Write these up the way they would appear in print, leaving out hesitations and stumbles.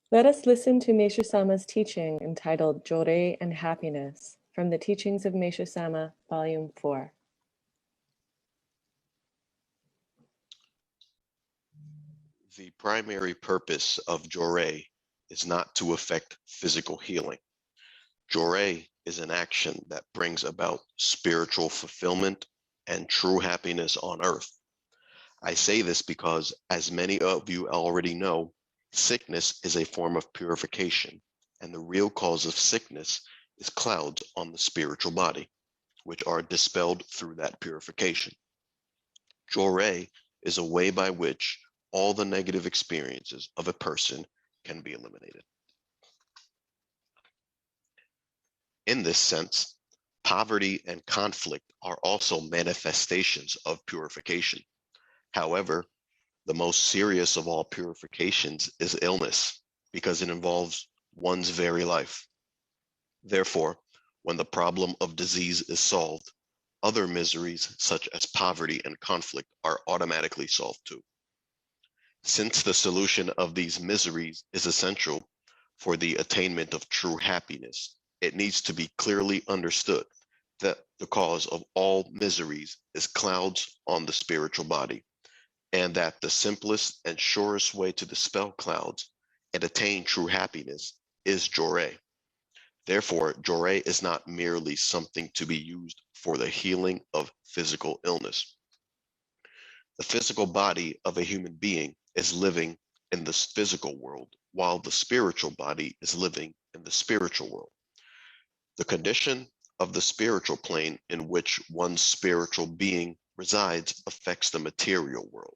Let us listen to Meishu-sama's teaching entitled Johrei and Happiness from the Teachings of Meishu-sama, Volume 4. The primary purpose of Johrei is not to effect physical healing. Johrei is an action that brings about spiritual fulfillment and true happiness on earth. I say this because, as many of you already know, sickness is a form of purification, and the real cause of sickness is clouds on the spiritual body, which are dispelled through that purification. Johrei is a way by which all the negative experiences of a person can be eliminated. In this sense, poverty and conflict are also manifestations of purification. However, the most serious of all purifications is illness, because it involves one's very life. Therefore, when the problem of disease is solved, other miseries such as poverty and conflict are automatically solved too. Since the solution of these miseries is essential for the attainment of true happiness, it needs to be clearly understood that the cause of all miseries is clouds on the spiritual body, and that the simplest and surest way to dispel clouds and attain true happiness is Johrei. Therefore, Johrei is not merely something to be used for the healing of physical illness. The physical body of a human being is living in the physical world, while the spiritual body is living in the spiritual world. The condition of the spiritual plane in which one's spiritual being resides affects the material world,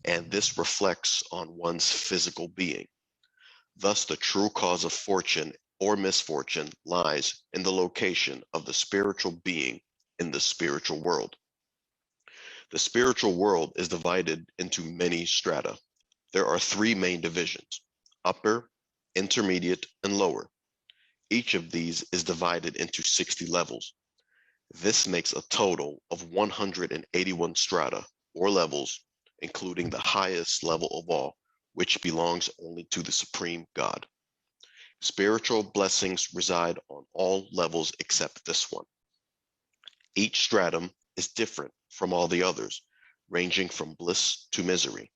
and this reflects on one's physical being. Thus, the true cause of fortune or misfortune lies in the location of the spiritual being in the spiritual world. The spiritual world is divided into many strata. There are three main divisions: upper, intermediate, and lower. Each of these is divided into 60 levels. This makes a total of 181 strata or levels, including the highest level of all, which belongs only to the Supreme God. Spiritual blessings reside on all levels except this one. Each stratum is different from all the others, ranging from bliss to misery.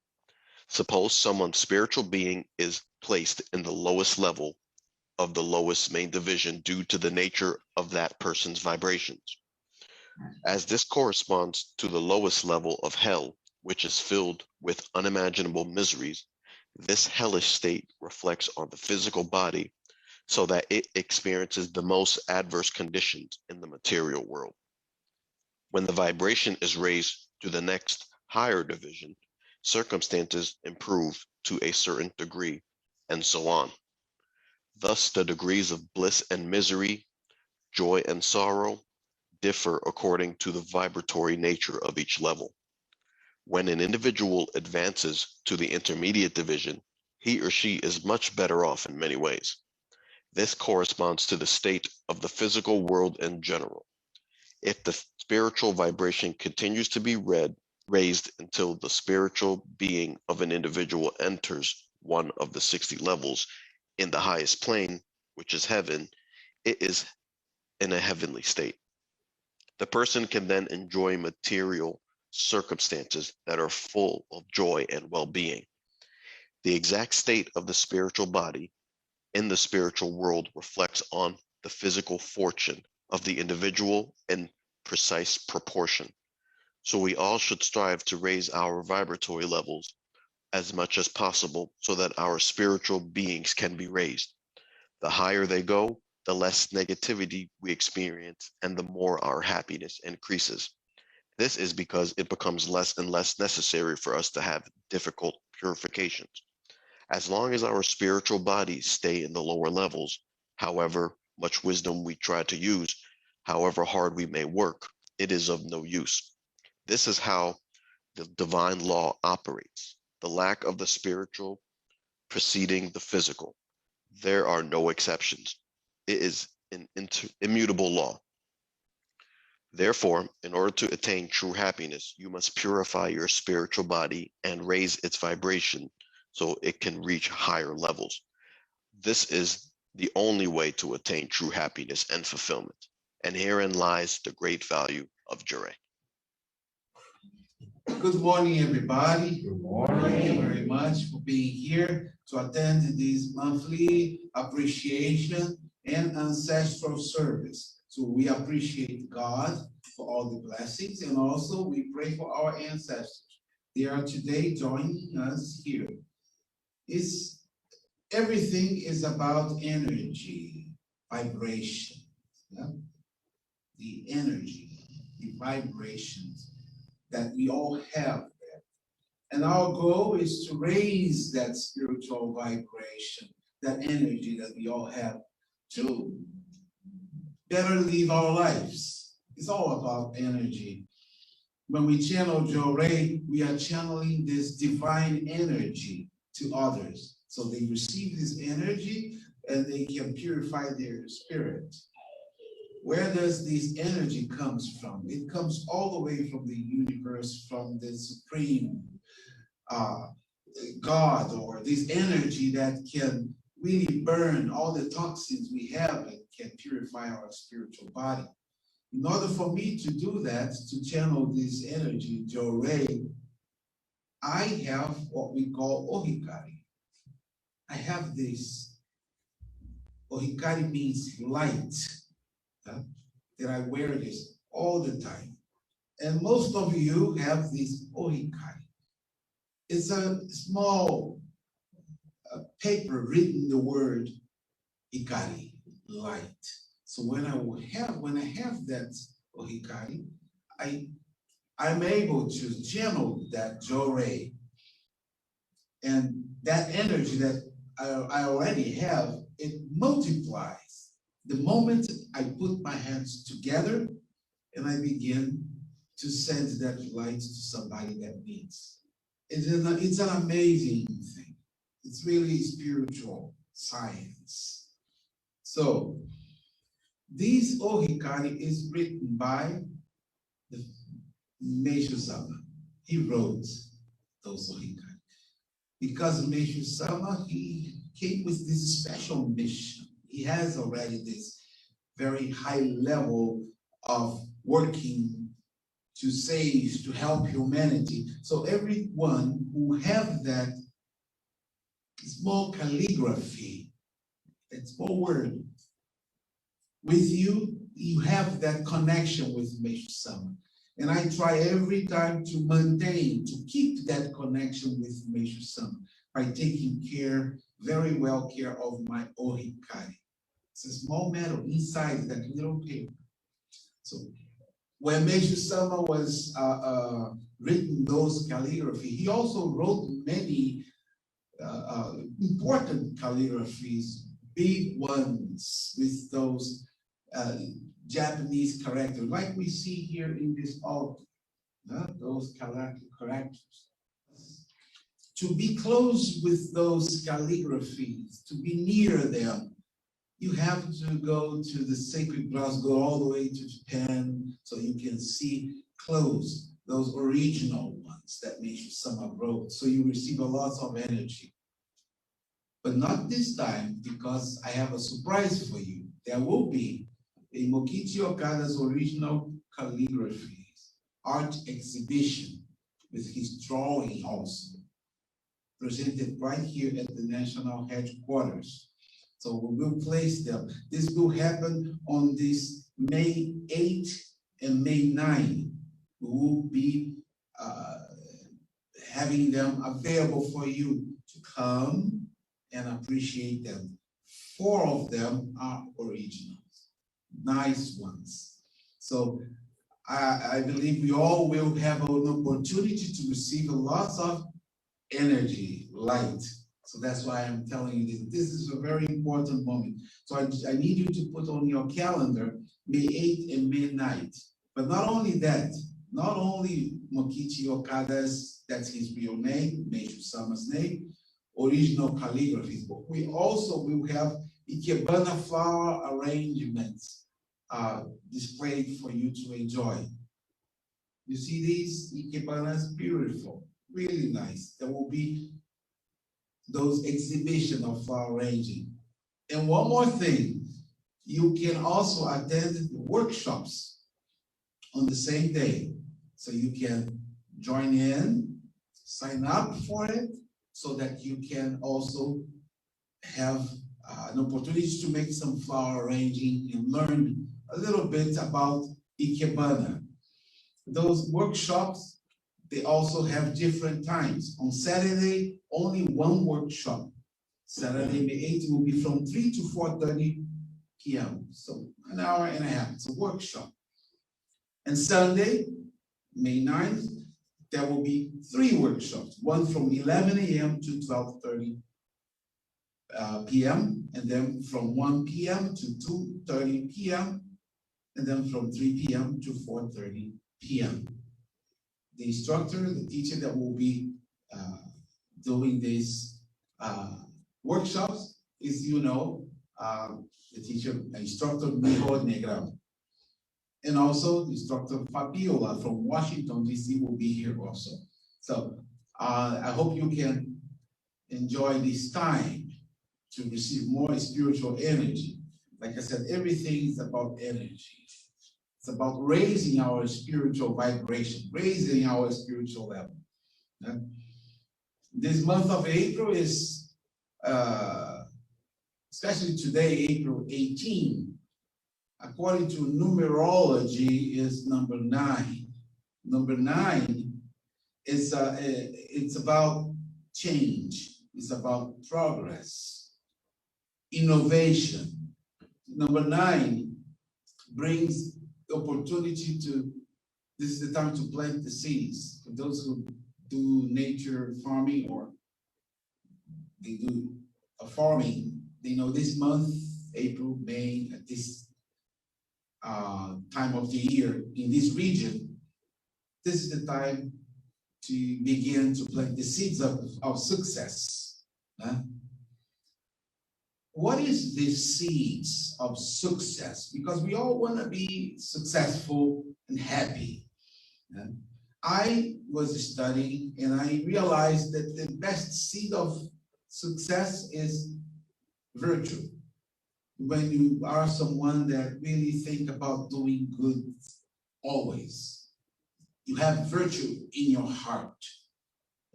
Suppose someone's spiritual being is placed in the lowest level of the lowest main division due to the nature of that person's vibrations. As this corresponds to the lowest level of hell, which is filled with unimaginable miseries, this hellish state reflects on the physical body so that it experiences the most adverse conditions in the material world. When the vibration is raised to the next higher division, circumstances improve to a certain degree, and so on. Thus, the degrees of bliss and misery, joy and sorrow, differ according to the vibratory nature of each level. When an individual advances to the intermediate division, he or she is much better off in many ways. This corresponds to the state of the physical world in general. If the spiritual vibration continues to be raised until the spiritual being of an individual enters one of the 60 levels in the highest plane, which is heaven, it is in a heavenly state. The person can then enjoy material circumstances that are full of joy and well-being. The exact state of the spiritual body in the spiritual world reflects on the physical fortune of the individual in precise proportion. So we all should strive to raise our vibratory levels as much as possible so that our spiritual beings can be raised. The higher they go, the less negativity we experience and the more our happiness increases. This is because it becomes less and less necessary for us to have difficult purifications. As long as our spiritual bodies stay in the lower levels, however much wisdom we try to use, however hard we may work, it is of no use. This is how the divine law operates, the lack of the spiritual preceding the physical. There are no exceptions. It is an immutable law. Therefore, in order to attain true happiness, you must purify your spiritual body and raise its vibration so it can reach higher levels. This is the only way to attain true happiness and fulfillment. And herein lies the great value of Johrei. Good morning, everybody. Good morning. Thank you very much for being here to attend this monthly appreciation and ancestral service. So we appreciate God for all the blessings, and also we pray for our ancestors. They are today joining us here. Everything is about energy, vibration. Yeah? The energy, the vibrations that we all have there. And our goal is to raise that spiritual vibration, that energy that we all have, to better live our lives. It's all about energy. When we channel Johrei, we are channeling this divine energy to others. So they receive this energy and they can purify their spirit. Where does this energy comes from? It comes all the way from the universe, from the supreme God, or this energy that can really burn all the toxins we have and can purify our spiritual body. In order for me to do that, to channel this energy, Johrei, I have what we call ohikari. I have this. Ohikari means light. That I wear this all the time. And most of you have this ohikari. It's a small paper written the word hikari, light. So when I have that ohikari, I'm able to channel that Johrei, and that energy that I already have, it multiplies. The moment I put my hands together and I begin to send that light to somebody that needs. It's an amazing thing. It's really spiritual science. So, this ohikari is written by the Meishu-sama. He wrote those ohikari. Because Meishu-sama, he came with this special mission. He has already this very high level of working to save, to help humanity. So everyone who have that small calligraphy, that small word, with you, you have that connection with Meishu-sama. And I try every time to maintain, to keep that connection with Meishu-sama by taking very well care of my ohikari. It's a small metal inside that little paper. So when Meishu-sama was written those calligraphy, he also wrote many important calligraphies, big ones with those Japanese characters, like we see here in this altar, those characters. To be close with those calligraphies, to be near them, you have to go to the sacred grounds, go all the way to Japan, so you can see close those original ones that Meishu-sama wrote. So you receive a lot of energy. But not this time, because I have a surprise for you. There will be a Mokichi Okada's original calligraphies art exhibition with his drawing also, presented right here at the national headquarters. So we will place them. This will happen on this May 8 and May 9. We will be having them available for you to come and appreciate them. 4 of them are originals, nice ones. So I believe we all will have an opportunity to receive a lot of energy, light. So that's why I'm telling you this. This is a very important moment. So I need you to put on your calendar May 8th and May 9th. But not only that, not only Mokichi Okada's, that's his real name, Meishu-sama's name, original calligraphies, but we also will have Ikebana flower arrangements displayed for you to enjoy. You see these Ikebanas? Beautiful, really nice. There will be those exhibition of flower arranging. And one more thing, you can also attend the workshops on the same day. So you can join in, sign up for it, so that you can also have an opportunity to make some flower arranging and learn a little bit about Ikebana. Those workshops, they also have different times. On Saturday, only one workshop. Saturday, May 8th, will be from 3 to 4:30 p.m. So an hour and a half. It's a workshop. And Sunday, May 9th, there will be 3 workshops. One from 11 a.m. to 12:30 p.m. and then from 1 p.m. to 2:30 p.m. and then from 3 p.m. to 4:30 p.m. The instructor, the teacher that will be doing these workshops is, the teacher, instructor Miroku. And also instructor Fabiola from Washington, D.C. will be here also. So I hope you can enjoy this time to receive more spiritual energy. Like I said, everything is about energy. It's about raising our spiritual vibration, raising our spiritual level. Yeah? This month of April is, especially today, April 18, according to numerology, is number 9. Number 9 is it's about change. It's about progress, innovation. Number 9 brings the opportunity to, this is the time to plant the seeds. For those who do nature farming or they do a farming, they know this month, April, May, at this time of the year in this region, this is the time to begin to plant the seeds of success. Huh? What is the seeds of success? Because we all want to be successful and happy. Yeah? I was studying and I realized that the best seed of success is virtue. When you are someone that really think about doing good always, you have virtue in your heart.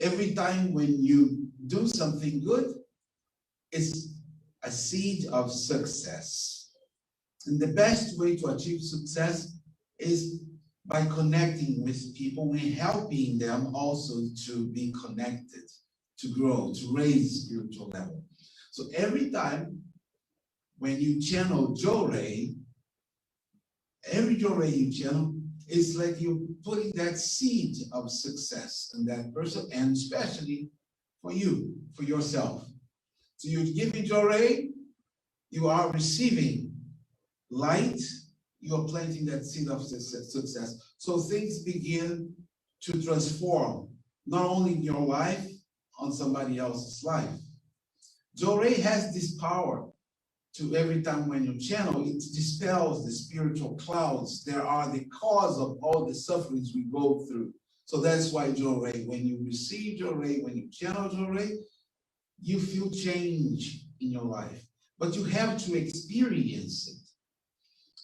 Every time when you do something good, it's a seed of success. And the best way to achieve success is by connecting with people and helping them also to be connected, to grow, to raise spiritual level. So every time when you channel Johrei, every Johrei you channel, it's like you're putting that seed of success in that person, and especially for you, for yourself. So you're giving Johrei, you are receiving light, you are planting that seed of success. So things begin to transform, not only in your life, on somebody else's life. Johrei has this power to every time when you channel, it dispels the spiritual clouds. There are the cause of all the sufferings we go through. So that's why Johrei, when you receive Johrei, when you channel Johrei, you feel change in your life. But you have to experience it.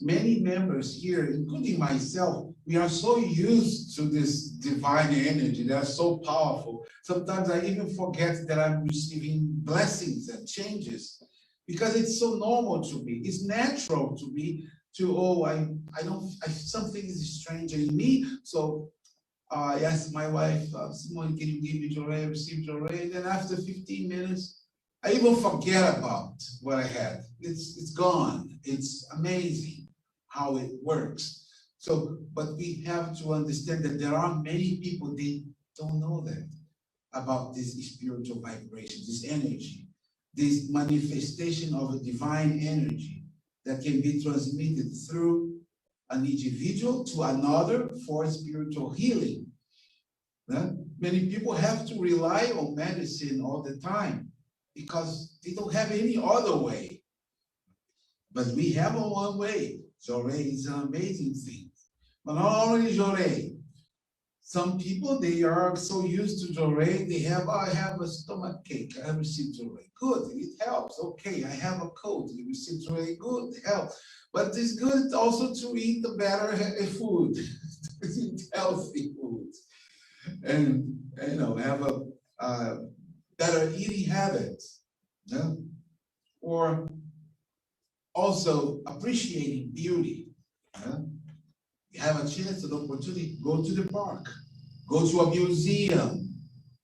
Many members here, including myself, we are so used to this divine energy that are so powerful. Sometimes I even forget that I'm receiving blessings and changes, because it's so normal to me. It's natural to me to, something is strange in me. So I asked my wife, Simone, can you give me Johrei? I received Johrei. And then after 15 minutes, I even forget about what I had. It's gone. It's amazing how it works. So, but we have to understand that there are many people, they don't know that about this spiritual vibration, this energy, this manifestation of a divine energy that can be transmitted through an individual to another for spiritual healing. Many people have to rely on medicine all the time because they don't have any other way. But we have a one way. Johrei is an amazing thing. But not only Johrei, Some people, they are so used to Johrei, they have, I have a stomach ache, I received Johrei. Good, it helps. Okay, I have a cold, you received Johrei, good, it helps. But it's good also to eat the better food, to eat healthy foods, and have a better eating habits. Yeah? Or also appreciating beauty. Yeah? You have a chance, an opportunity, go to the park, go to a museum,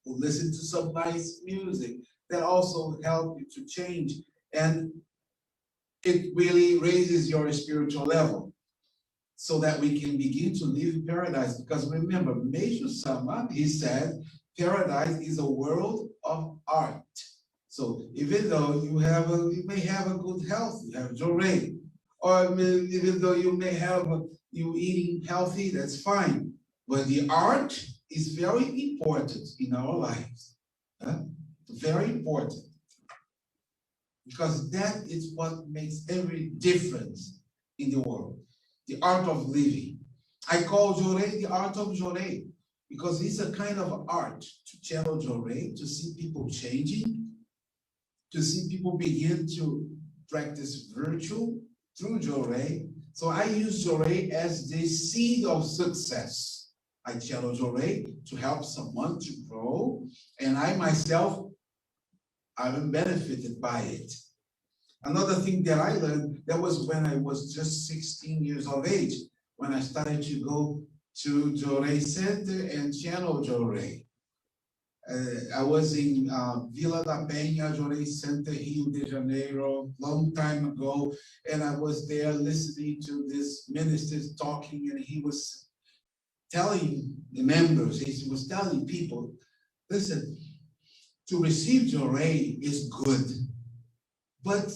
listen to some nice music. That also help you to change, and it really raises your spiritual level so that we can begin to live in paradise. Because remember, Meishu-sama, he said, paradise is a world of art. So even though you may have a good health, you have Johrei, or even though you may have you eating healthy, that's fine. But the art is very important in our lives. Huh? Very important. Because that is what makes every difference in the world. The art of living. I call Johrei the art of Johrei because it's a kind of art to channel Johrei, to see people changing, to see people begin to practice virtue through Johrei. So I use Johrei as the seed of success. I channel Johrei to help someone to grow, and I myself, I'm benefited by it. Another thing that I learned, that was when I was just 16 years of age, when I started to go to Johrei Center and channel Johrei. I was in Vila da Penha, Johrei Center, Rio de Janeiro, long time ago, and I was there listening to this minister talking, and he was telling the members, he was telling people, listen, to receive Johrei is good, but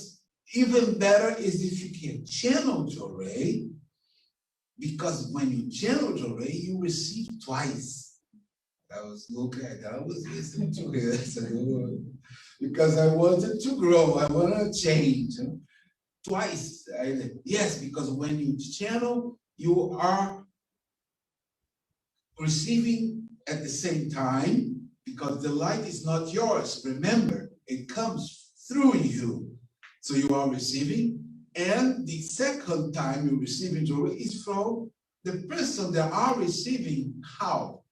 even better is if you can channel Johrei, because when you channel Johrei, you receive twice. I was listening to it because I wanted to grow, I want to change. Twice, yes, because when you channel, you are receiving at the same time, because the light is not yours. Remember, it comes through you. So you are receiving, and the second time you receive joy is from the person that are receiving. How?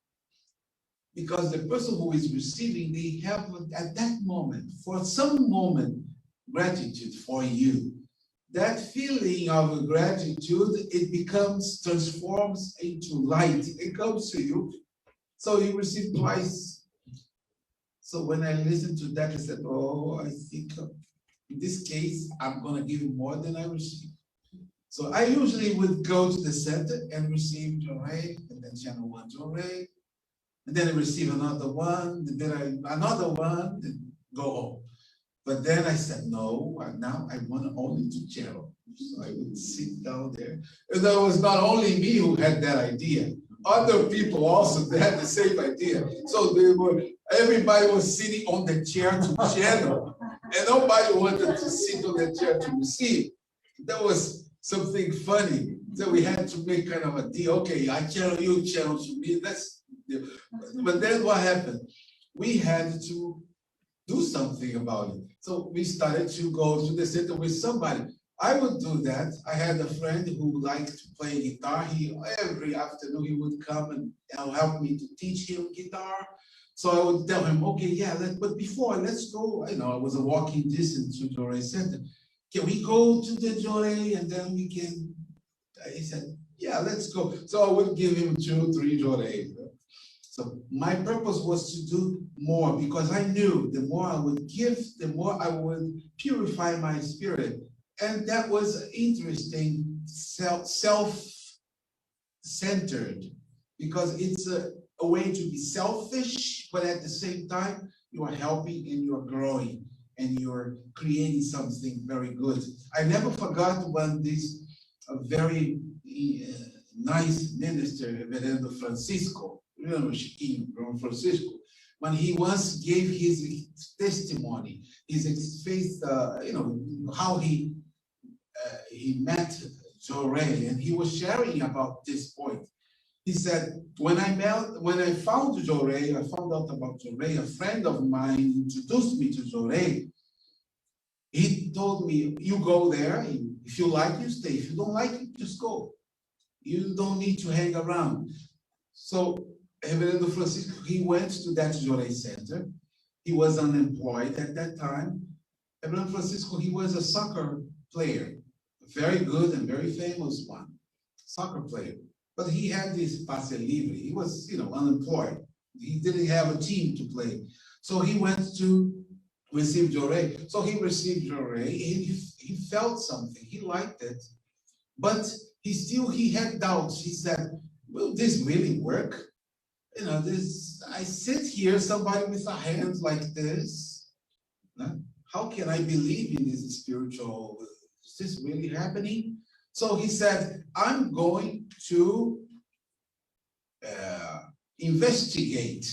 Because the person who is receiving, they have at that moment, for some moment, gratitude for you. That feeling of gratitude, it transforms into light. It comes to you. So you receive twice. So when I listened to that, I said, oh, I think in this case, I'm going to give you more than I receive. So I usually would go to the center and receive Johrei, and then channel one Johrei, and then I receive another one, and then another one, and go home. But then I said, no, now I want only to channel. So I would sit down there. And that was not only me who had that idea. Other people also had the same idea. So everybody was sitting on the chair to channel. And nobody wanted to sit on the chair to receive. That was something funny. So we had to make kind of a deal. Okay, I channel you, channel to me. But then what happened? We had to do something about it. So we started to go to the center with somebody. I would do that. I had a friend who liked to play guitar. Every afternoon he would come and help me to teach him guitar. So I would tell him, okay, yeah, but before, let's go. I was a walking distance to Johrei Center. Can we go to the Johrei and then we can, he said, yeah, let's go. So I would give him 2, 3 Johrei. So my purpose was to do more, because I knew the more I would give, the more I would purify my spirit. And that was interesting, self-centered, because it's a way to be selfish, but at the same time, you are helping and you're growing and you're creating something very good. I never forgot when this very nice minister, Reverendo Francisco, Chiquinho from Francisco, when he once gave his testimony, his faith, how he met Johrei, and he was sharing about this point. He said, when I found Johrei, I found out about Johrei, a friend of mine introduced me to Johrei. He told me, you go there, if you like, you stay. If you don't like it, just go. You don't need to hang around. So Reverendo Francisco, he went to that Johrei Center. He was unemployed at that time. Reverendo Francisco, he was a soccer player, a very good and very famous one, soccer player. But he had this passe libre. He was, unemployed. He didn't have a team to play. So he went to receive Johrei. So he received Johrei. He felt something. He liked it. But he had doubts. He said, will this really work? I sit here, somebody with a hand like this. How can I believe in this spiritual? Is this really happening? So he said, I'm going to investigate.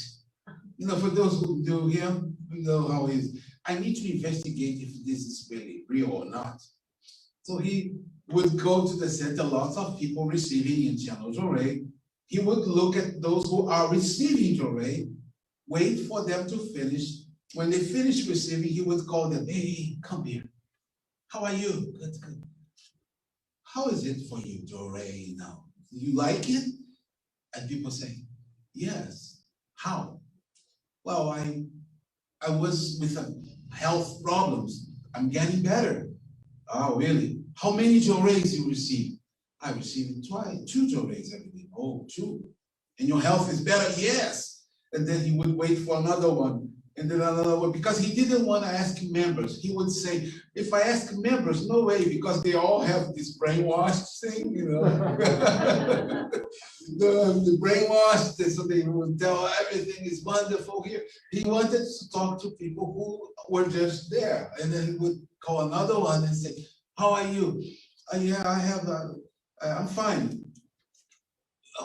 For those who do him, you know how he is. I need to investigate if this is really real or not. So he would go to the center, lots of people receiving in channel Johrei. He would look at those who are receiving Johrei, wait for them to finish. When they finish receiving, he would call them, hey, come here. How are you? Good, good. How is it for you, Johrei, now? Do you like it? And people say, yes. How? Well, I was with health problems. I'm getting better. Oh, really? How many Johreis you receive? I received 2 Johreis every day. Oh, 2. And your health is better? Yes. And then he would wait for another one. And then another one, because he didn't want to ask members. He would say, if I ask members, no way, because they all have this brainwashed thing, the brainwashed, so they would tell everything is wonderful here. He wanted to talk to people who were just there. And then he would call another one and say, how are you? Yeah, I'm fine.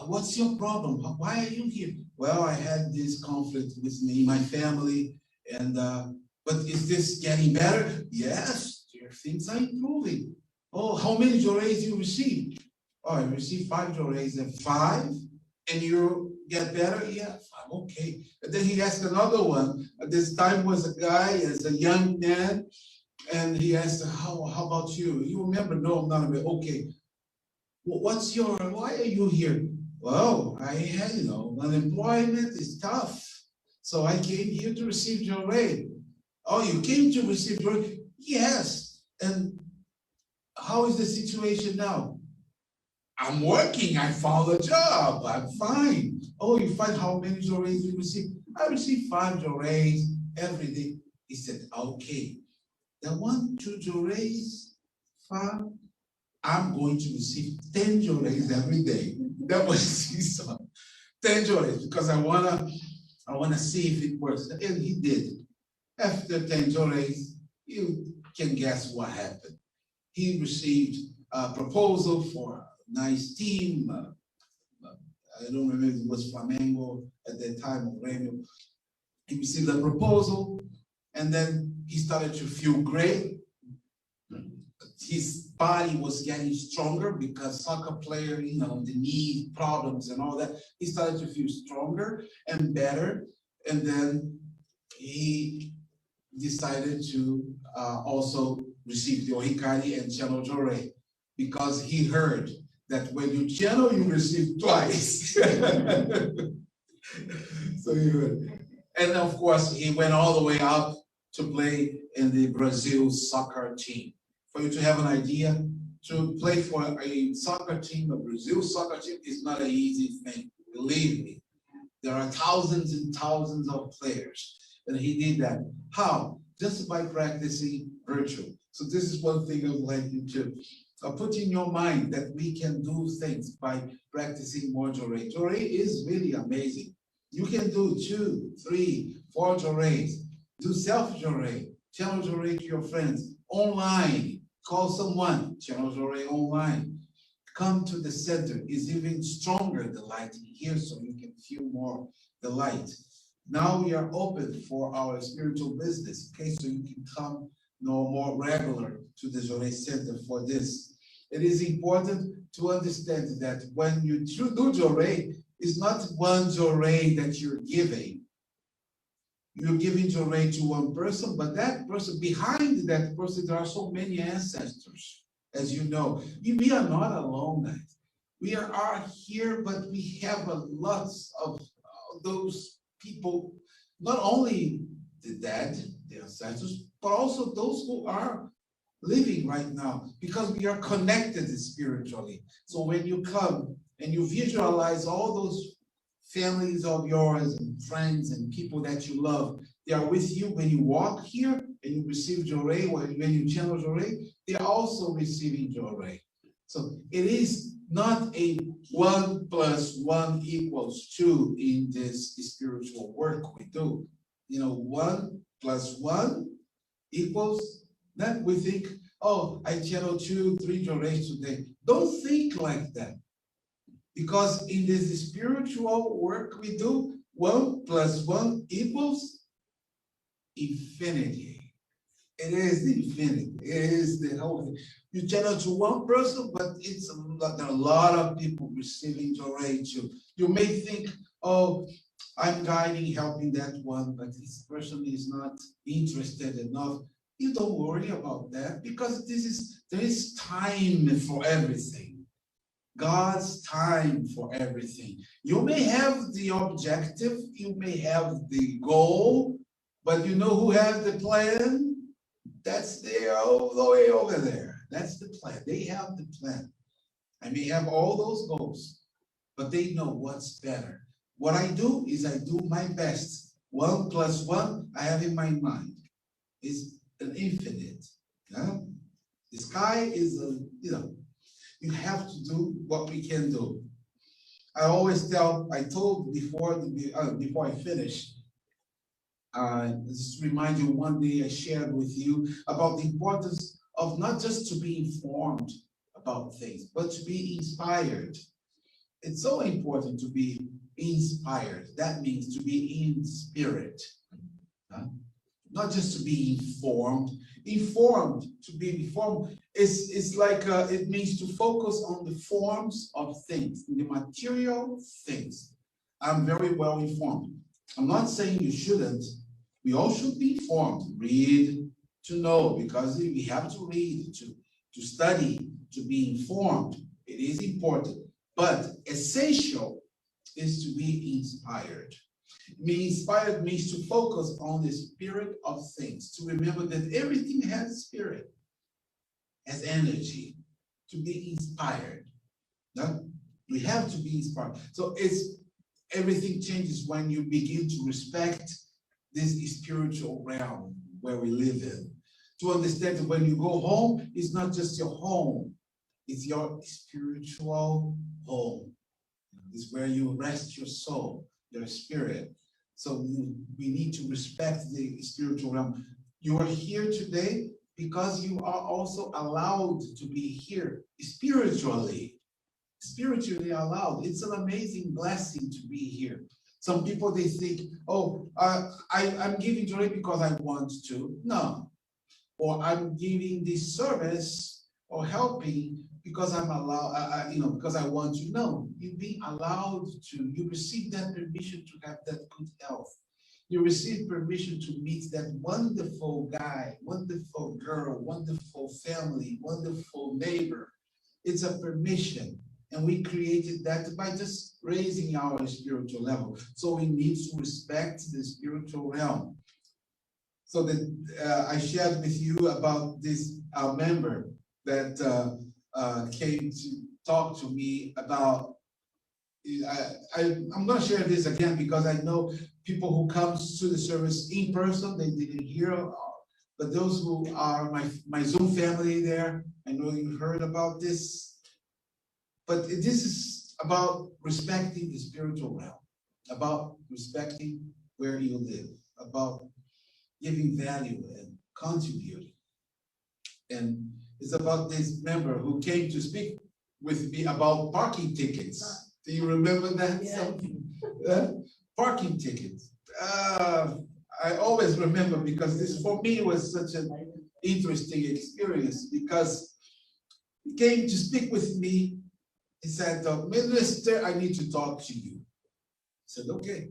What's your problem? Why are you here? Well, I had this conflict with me, my family, and but is this getting better? Yes, things are improving. Oh, how many Johreis you receive? Oh, I received 5 Johreis. And 5? And you get better? Yeah, 5, okay. And then he asked another one. At this time was a guy, as a young man, and he asked, how about you? You remember? No, I'm not. Okay. Why are you here? Well, I had, unemployment is tough. So I came here to receive Johrei. Oh, you came to receive Johrei? Yes. And how is the situation now? I'm working. I found a job. I'm fine. Oh, you find how many Johreis you receive? I receive 5 Johreis every day. He said, okay. The 1, 2 Johreis, 5. I'm going to receive 10 Johreis every day. That was his son. 10 Johreis, because I wanna see if it works. And he did. After 10 Johreis, you can guess what happened. He received a proposal for a nice team. I don't remember if it was Flamengo at that time or Grêmio. He received a proposal, and then he started to feel great. His body was getting stronger because soccer player, the knee problems and all that. He started to feel stronger and better. And then he decided to also receive the Ohikari and channel Johrei, because he heard that when you channel, you receive twice. So he heard. And of course, he went all the way out to play in the Brazil soccer team. For you to have an idea, to play for a soccer team, a Brazil soccer team, is not an easy thing. Believe me, there are thousands and thousands of players, and he did that. How? Just by practicing virtual. So this is one thing I would like you to put in your mind, that we can do things by practicing more Johrei. Johrei is really amazing. You can do 2, 3, 4 Johreis. Do self-Johrei. Channel Johrei to your friends. Online. Call someone. Channel Johrei online. Come to the center. Is even stronger, the light in here, so you can feel more the light. Now we are open for our spiritual business, okay? So you can come more regular to the Johrei Center for this. It is important to understand that when you do Johrei, it's not one Johrei that you're giving. You're giving Johrei to one person, but that person, behind that person, there are so many ancestors, as you know. We are not alone, guys. We are here, but we have a lot of those people, not only the dead, the ancestors, but also those who are living right now, because we are connected spiritually. So when you come and you visualize all those families of yours and friends and people that you love, they are with you when you walk here and you receive Johrei, when you channel Johrei, they are also receiving Johrei. So it is not a 1 + 1 = 2 in this spiritual work we do. 1 + 1 equals, then we think, oh, I channel 2, 3 Johreis today. Don't think like that. Because in this spiritual work we do, 1 + 1 = infinity. It is the infinity. It is the whole thing. You channel to one person, but there are a lot of people receiving Johrei too. You may think, oh, I'm guiding, helping that one, but this person is not interested enough. You don't worry about that, because there is time for everything. God's time for everything. You may have the objective, you may have the goal, but you know who has the plan? That's there, all the way over there. That's the plan. They have the plan. I may have all those goals, but they know what's better. What I do is I do my best. 1 + 1, I have in my mind, is an infinite. Yeah? The sky is you have to do what we can do. I told before I finish, just remind you, one day I shared with you about the importance of not just to be informed about things, but to be inspired. It's so important to be inspired. That means to be in spirit. Not just to be informed. To be informed is like, it means to focus on the forms of things, the material things. I'm very well informed. I'm not saying you shouldn't. We all should be informed, read to know, because we have to read, to study, to be informed. It is important, but essential is to be inspired. Being inspired means to focus on the spirit of things, to remember that everything has spirit, has energy, to be inspired. No? We have to be inspired. So everything changes when you begin to respect this spiritual realm where we live in. To understand that when you go home, it's not just your home, it's your spiritual home. It's where you rest your soul, your spirit. So we need to respect the spiritual realm. You are here today because you are also allowed to be here spiritually allowed. It's an amazing blessing to be here. Some people, they think, oh, I'm giving Johrei because I want to. No. Or I'm giving this service or helping because I'm allowed, because I want to. No, you being allowed to. You receive that permission to have that good health. You receive permission to meet that wonderful guy, wonderful girl, wonderful family, wonderful neighbor. It's a permission. And we created that by just raising our spiritual level. So we need to respect the spiritual realm. So that I shared with you about this member that came to talk to me about. I'm going to share this again because I know people who come to the service in person, they didn't hear. But those who are my Zoom family there, I know you heard about this. But this is about respecting the spiritual realm, about respecting where you live, about giving value and contributing. And it's about this member who came to speak with me about parking tickets. Do you remember that? Yeah. Parking tickets. I always remember because this for me was such an interesting experience because he came to speak with me He said, Minister, I need to talk to you. I said, okay.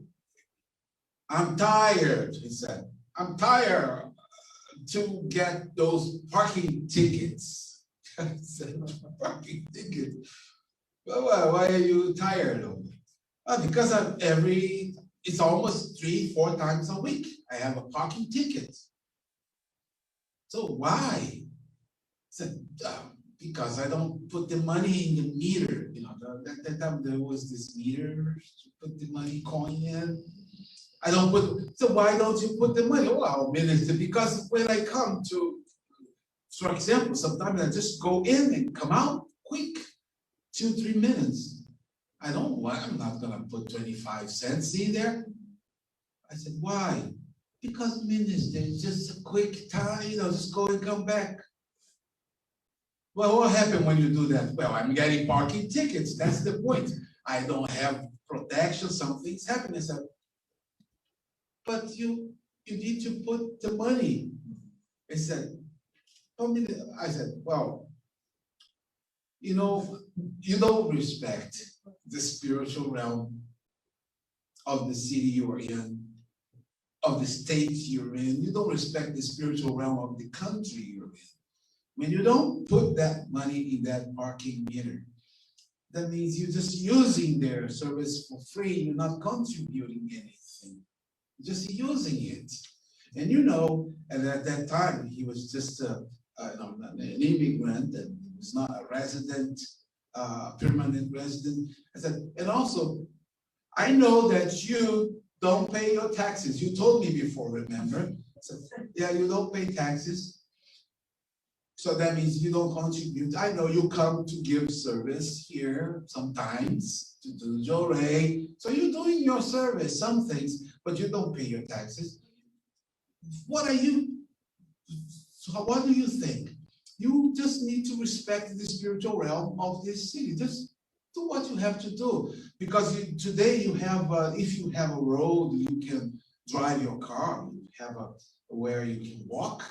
I'm tired, he said. I'm tired to get those parking tickets. I said, parking tickets? Well, why are you tired of it? Because it's almost 3-4 times a week. I have a parking ticket. So why? I said, because I don't put the money in the meter. You know, that time there was this meter to put the money coin in. I don't put, so why don't you put the money? Well, Minister, because when I come to, for example, sometimes I just go in and come out quick, 2-3 minutes. I'm not gonna put 25 cents in there. I said, why? Because Minister, it's just a quick time, just go and come back. Well, what happened when you do that? Well, I'm getting parking tickets. That's the point. I don't have protection. Something's happening. I said, but you need to put the money. I said, well, you don't respect the spiritual realm of the city you're in, of the state you're in. You don't respect the spiritual realm of the country you're in. When you don't put that money in that parking meter, that means you're just using their service for free. You're not contributing anything. You're just using it. And and at that time, he was just an immigrant, and he was not a resident, permanent resident. I said, and also, I know that you don't pay your taxes. You told me before, remember? I said, yeah, you don't pay taxes. So that means you don't contribute. I know you come to give service here sometimes to do Johrei. So you're doing your service, some things, but you don't pay your taxes. What do you think? You just need to respect the spiritual realm of this city. Just do what you have to do. Because today you have, if you have a road, you can drive your car. You have where you can walk.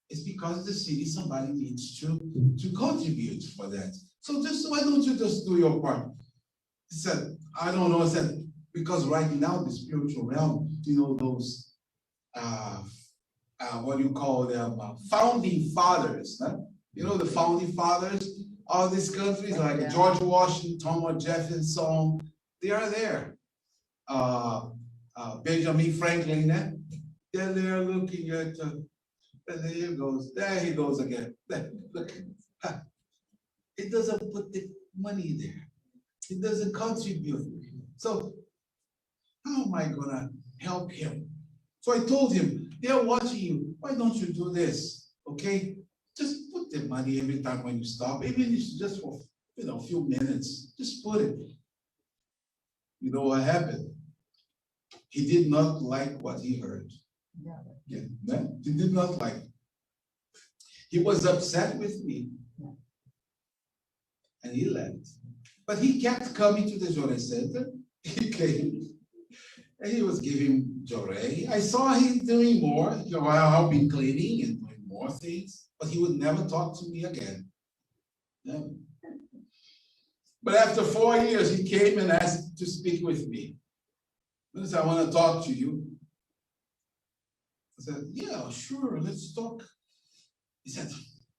It's because the city, somebody needs to contribute for that. So why don't you just do your part? He said, I don't know. I said, because right now the spiritual realm, those, what do you call them, founding fathers. Huh? The founding fathers of these countries, like George Washington, Thomas Jefferson, they are there. Benjamin Franklin, they're there looking at. And there he goes again. Look, it doesn't put the money there. It doesn't contribute. So how am I gonna help him? So I told him, they're watching you. Why don't you do this? Okay? Just put the money every time when you stop, even if it's just for a few minutes. Just put it. You know what happened? He did not like what he heard. Yeah, he did not like it. He was upset with me. And he left. But he kept coming to the Johrei Center. He came. And he was giving Johrei. I saw him doing more, helping cleaning and doing more things. But he would never talk to me again. Never. But after 4 years, he came and asked to speak with me. He said, I want to talk to you. I said, yeah, sure, let's talk. He said, I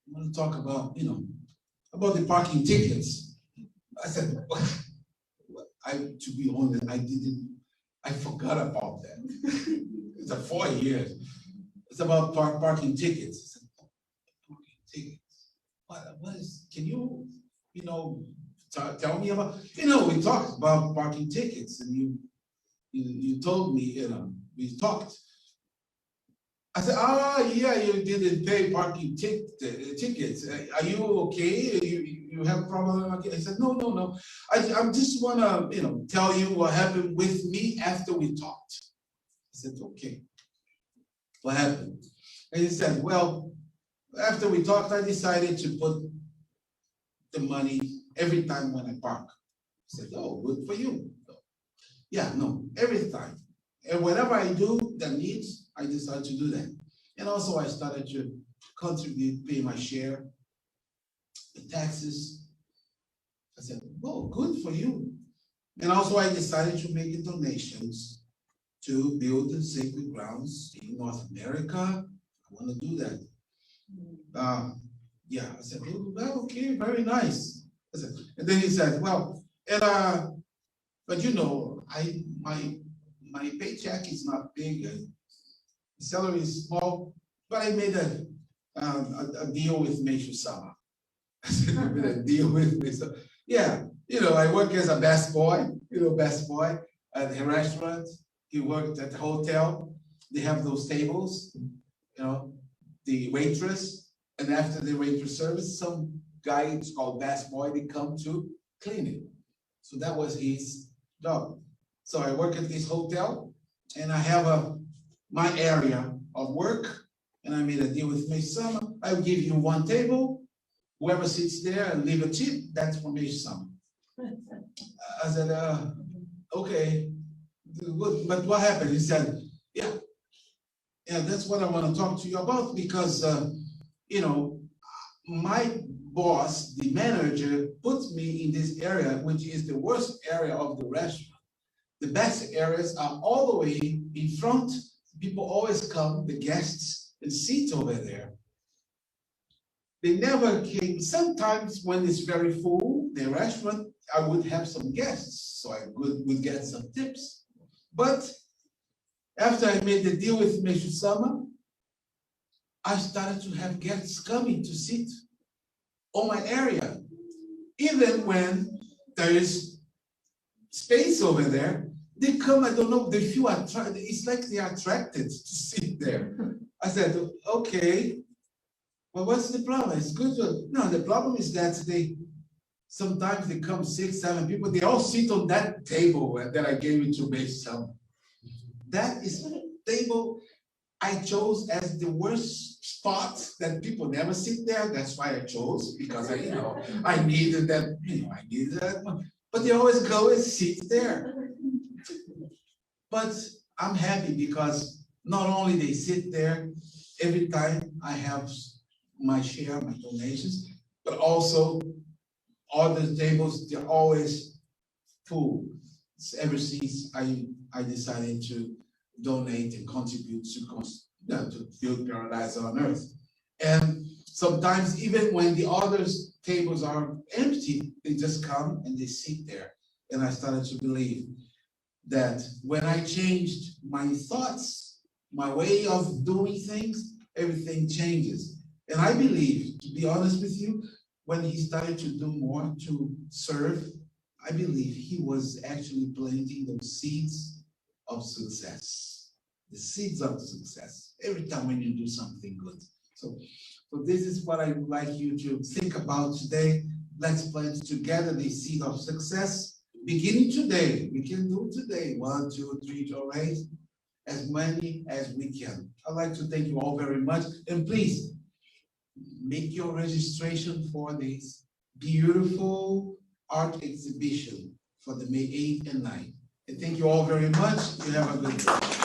want to talk about, about the parking tickets. I said, to be honest, I forgot about that. It's 4 years. It's about parking tickets. I said, parking tickets. What is, can you, tell me about, we talked about parking tickets and you told me, we talked. I said, yeah, you didn't pay parking tickets. Are you okay? You have a problem? I said, no. I just want to, tell you what happened with me after we talked. I said, okay. What happened? And he said, well, after we talked, I decided to put the money every time when I park. I said, oh, good for you. Yeah, no, every time. And whenever I do the needs, I decide to do that. And also I started to contribute, pay my share, the taxes. I said, oh, good for you. And also I decided to make donations to build the sacred grounds in North America. I want to do that. Yeah, I said, oh, well, okay, very nice. I said, and then he said, well, and but you know, my paycheck is not big, and the salary is small, but I made a deal with Meishu-sama. I said, I made a deal with Meishu. Yeah, you know, I work as a best boy, at a restaurant. He worked at the hotel. They have those tables, you know, the waitress, and after the waitress service, some guy, it's called best boy, they come to clean it. So that was his job. So I work at this hotel, and I have my area of work, and I made a deal with Meishu-sama. I'll give you one table. Whoever sits there and leave a tip, that's for Meishu-sama. I said, okay, good. But what happened? He said, yeah, that's what I want to talk to you about, because, you know, my boss, the manager, puts me in this area, which is the worst area of the restaurant. The best areas are all the way in front. People always come, the guests, and sit over there. They never came. Sometimes when it's very full, the restaurant, I would have some guests, so I would get some tips. But after I made the deal with Meishu-sama, I started to have guests coming to sit on my area. Even when there is space over there, they come, I don't know, they feel attracted. It's like they're attracted to sit there. I said, okay, well, what's the problem? It's good. No, the problem is that sometimes they come 6, 7 people, they all sit on that table that I gave it to Meishu-sama. That is a table I chose as the worst spot that people never sit there. That's why I chose, because I needed that one. But they always go and sit there. But I'm happy because not only they sit there, every time I have my share, my donations, but also all the tables, they're always full. Ever since I decided to donate and contribute to build paradise on earth. And sometimes even when the others tables are empty, they just come and they sit there. And I started to believe that when I changed my thoughts, my way of doing things, everything changes. And I believe, to be honest with you, when he started to do more to serve, I believe he was actually planting those seeds of success. The seeds of success. Every time when you do something good. So this is what I would like you to think about today. Let's plant together the seed of success. Beginning today, we can do today. 1, 2, 3 Johreis, as many as we can. I'd like to thank you all very much. And please, make your registration for this beautiful art exhibition for the May 8th and 9th. And thank you all very much. You have a good day.